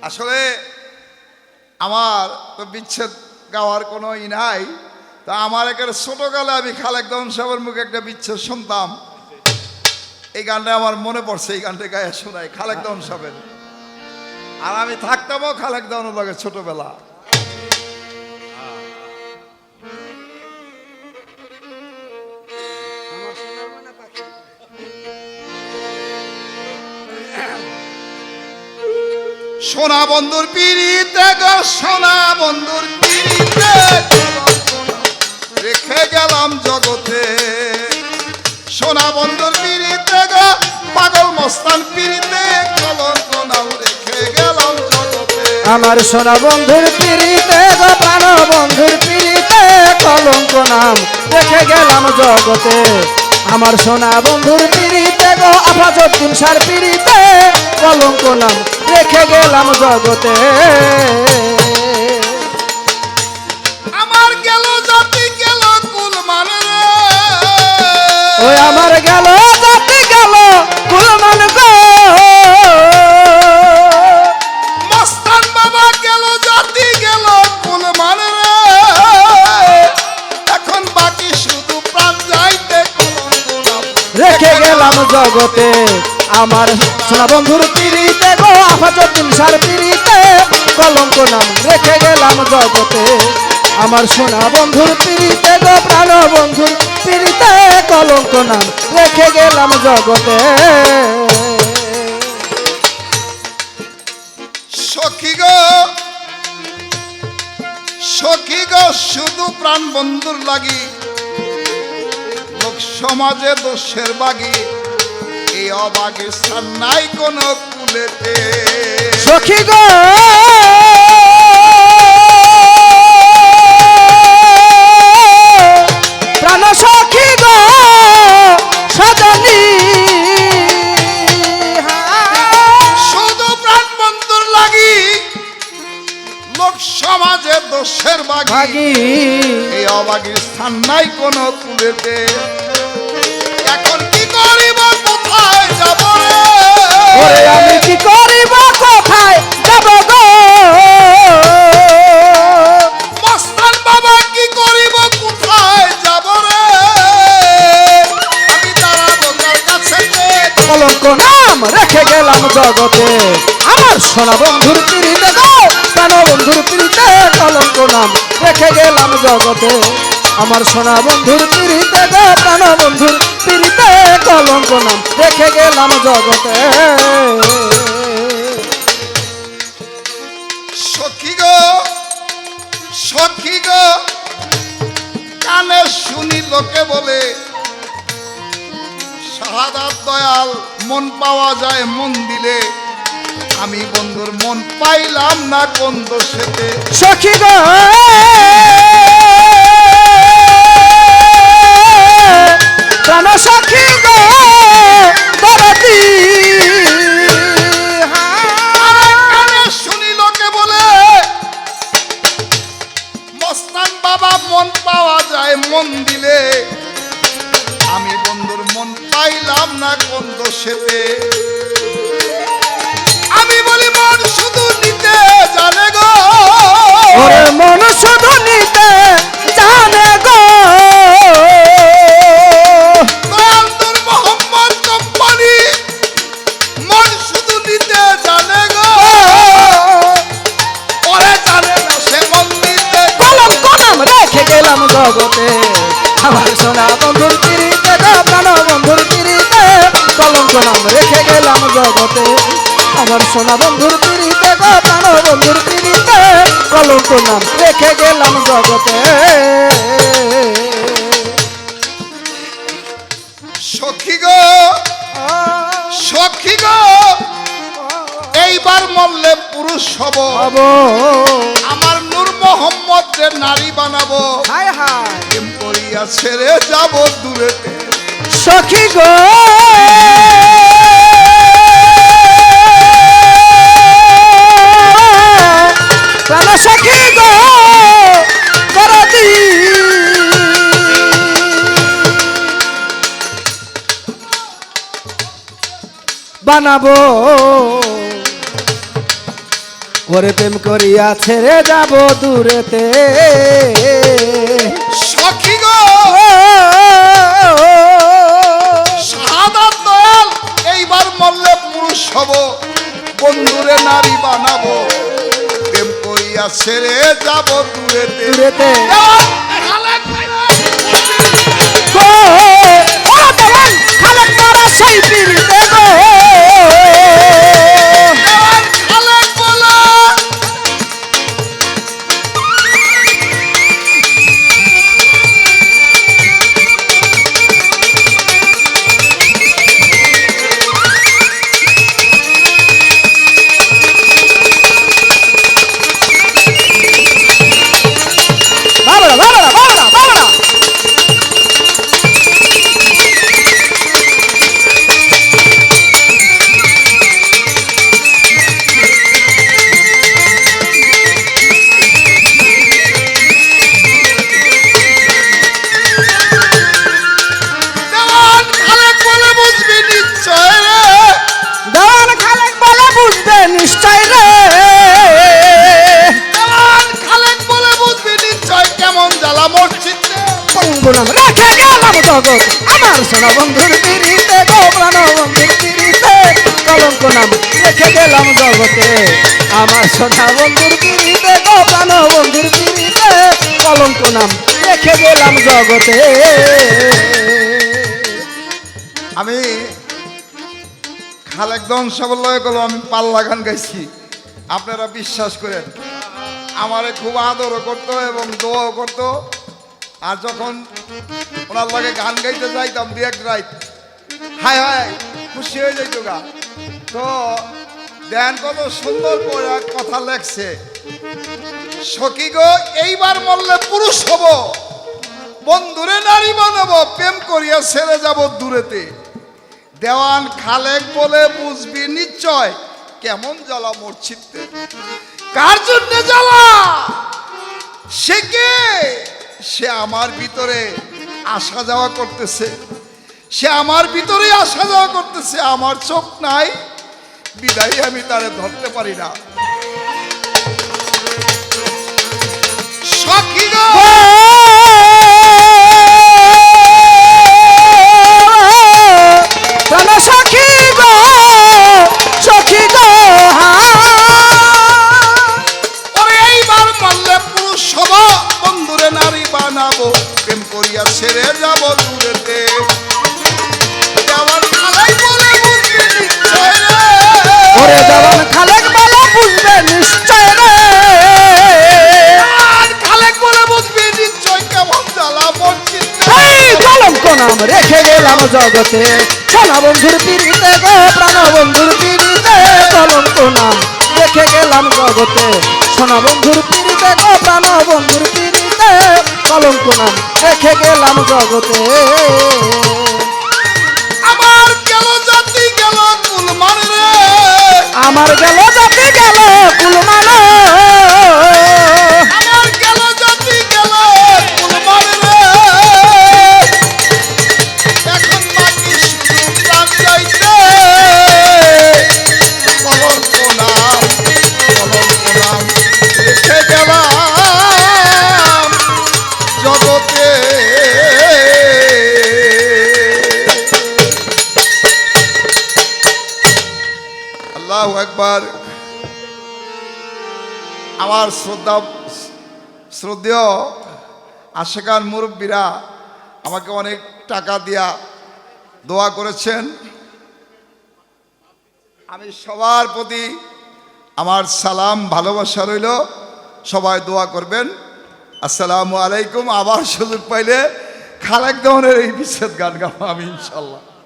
আসলে আমার তো বিচ্ছেদ গাওয়ার কোনো ই নাই। তা আমার একেবারে ছোটকালে আমি খালেক দহন সাহেবের মুখে একটা বিচ্ছেদ শুনতাম। এই গানটা আমার মনে পড়ছে, এই গানটা গায়ে শোনাই খালেক দহন সাহেবের। আর আমি থাকতামও খালেক দহনের লগে ছোটবেলা। সোনা বন্ধুর পিড়িতে গো, সোনা বন্ধুর পিড়িতে রেখে গেলাম জগতে। সোনা বন্ধুর পিড়িতে গো, পাগল মস্তান পিড়িতে কলঙ্ক নাও রেখে গেলাম জগতে। আমার সোনা বন্ধুর পিড়িতে গো, প্রাণ বন্ধুর পিড়িতে কলঙ্ক নাম রেখে গেলাম জগতে। আমার সোনা বন্ধুর পিড়িতে গো, আফাজউদ্দিন শাহর পিড়িতে কলঙ্ক নাম রেখে গেলাম জগতে। আমার গেল জাতি গেল কুল মানে রে, ওই আমার গেল জাতি গেল কুল মানে গো। মস্তান বাবা গেল জাতি গেল কুল মানে রে। এখন বাকি শুধু প্রাণ যাইতে কলঙ্ক নাম রেখে গেলাম জগতে। আমার সোনা বন্ধুর পিড়িতে গো, আফাজউদ্দিন শাহর পিড়িতে কলঙ্ক নাম রেখে গেলাম জগতে। আমার সোনা বন্ধুর পিড়িতে গো, প্রাণ বন্ধুর পিড়িতে কলঙ্ক নাম রেখে গেলাম জগতে। সখী গো, সখী গো, শুধু প্রাণ বন্ধুর লাগি লোক সমাজে দোষের বাগি। এই অবাগের স্থান নাই কোন কুলেতে। সখী গো, প্রাণ সখী গো সজনী, শুধু প্রাণ বন্ধুর লাগি লোক সমাজে দোষের বাগি। ভাগী এই অবাগের স্থান নাই কোন কুলেতে। এখন কি করিব কোথায় যাব রে? ওরে আমি কি করিব কোথায় যাব গো। মস্তান বাবা কি করিব কোথায় যাব রে? আমি দাঁড়াবো কার কাছে? কলঙ্ক নাম রেখে গেলাম জগতে। আমার সোনা বন্ধুর পিড়িতে গো, প্রাণ বন্ধুর পিড়িতে কলঙ্ক নাম রেখে গেলাম জগতে। আমার সোনা বন্ধুর পিড়িতে গো, প্রাণ বন্ধুর পিড়িতে কলঙ্ক নাম রেখে গেলাম জগতে। সখী গো, সখী গো, কানে শুনি লোকে বলে শাহাদাত দয়াল মন পাওয়া যায় মন দিলে। আমি বন্ধুর মন পাইলাম না কোন দোষেতে। সখী গো, প্রাণ সখী গো দরদি, কানে শুনি লোকে বলে মস্তান বাবা মন পাওয়া যায় মন দিলে। আমি বন্ধুর মন পাইলাম না কোন দোষেতে। আমি বলি মন শুধু নিতে জানে গো। ওরে মন শুধু নিতে জানে গো। দয়াল নূর মোহাম্মদ কোম্পানি মন শুধু নিতে জানে গো। ওরে জানে না সে মন নিতে। কলঙ্ক নাম রেখে গেলাম জগতে। আমার সোনা বন্ধুর পিড়িতে গো, প্রাণ বন্ধুর পিড়িতে কলঙ্ক নাম রেখে গেলাম জগতে। আমার সোনা বন্ধুর পিড়িতে গো, প্রাণ বন্ধুর পিড়িতে কলঙ্ক নাম রেখে গেলাম জগতে। সখী গো, সখী গো, এইবার মরলে পুরুষ হব। আমার নূর মোহাম্মদ রে নারী বানাবো। হায় হায় প্রেম করিয়া ছেড়ে যাব দূরেতে। সখী গো, প্রাণ সখী গো দরদি, বানাবো ওরে প্রেম করিয়া ছেড়ে যাব দূরেতে সখী গো শাহাদাত দয়াল এইবার মরলে পুরুষ হব বন্ধুরে নারী বানাবো প্রেম করিয়া ছেড়ে যাব দূরেতে দূরেতে খালেক মারা সেই পিড়িতে গো নিশ্চয় রে খালেক বলে বুঝবি নিশ্চয় কেমন জ্বালা মরছিতে পঙ্গুনাম রেখে গেলাম জগৎ আমার সোনা বন্ধুর পিড়িতে গো প্রাণ বন্ধুর পিড়িতে কলঙ্ক নাম রেখে গেলাম জগতে আমার সোনা বন্ধুর পিড়িতে গো প্রাণ বন্ধুর পিড়িতে কলঙ্ক নাম রেখে গেলাম জগতে আমি খালেক ধ্বংস বললে গেল আমি পাল্লা গান গাইছি আপনারা বিশ্বাস করেন আমারে খুব আদরও করতো এবং দোয়াও করতো আর যখন ওনার লাগে গান গাইতে যাইতাম দু এক রাত হায় হায় খুশি হয়ে যাইতো গা তো দেন কত সুন্দর করে কথা লেখছে সখী গো এইবার মরলে পুরুষ হব বন্ধুরে নারী বানাবো প্রেম করিয়া ছেড়ে যাব দূরেতে দেওয়ান খালেক বলে বুঝবি নিশ্চয় কেমন জ্বালা মরছিতে কার জন্য জ্বালা সে কে সে আমার ভিতরে আসা যাওয়া করতেছে সে আমার ভিতরে আসা যাওয়া করতেছে আমার চোখ নাই বিদায় আমি তারে ধরতে পারি না সখী গো সখী গো সখী গো ওরে এইবার মরলে পুরুষ হব বন্ধুরে নারী বানাবো প্রেম করিয়া ছেড়ে যাব দূরেতে দেওয়ান খালেক বলে বুঝবি নিশ্চয় রে ওরে দেওয়ান খালেক বলে বুঝবে নিশ্চয় রে খালেক বলে বুঝবি নিশ্চয় কেমন জ্বালা মরছিতে এই কলঙ্ক নাম রেখে গেলাম জগতে সোনা বন্ধুর পিড়িতে গো প্রাণ বন্ধুর পিড়িতে কলঙ্ক নাম রেখে গেলাম জগতে সোনা বন্ধুর পিড়িতে গো প্রাণ বন্ধুর পিড়িতে কলঙ্ক নাম রেখে গেলাম জগতে আমার গেল জাতি গেল কুলমান রে আমার গেল জাতি গেল কুলমান আমার গেল জাতি গেল কুলমান রে এখন বাকি শুধু প্রাণ যাইতে কলঙ্ক নাম রেখে গেলাম জগতে আল্লাহু আকবার আমার শ্রদ্ধেয় আশেকান মুরব্বীরা আমাকে অনেক টাকা দিয়া দোয়া করেছেন আমি সবার প্রতি আমার সালাম ভালোবাসা রইল সবাই দোয়া করবেন আসসালামু আলাইকুম আবার সুযোগ পাইলে খালেক দমনের এই বিচ্ছেদ গান গাবো আমি ইনশাল্লাহ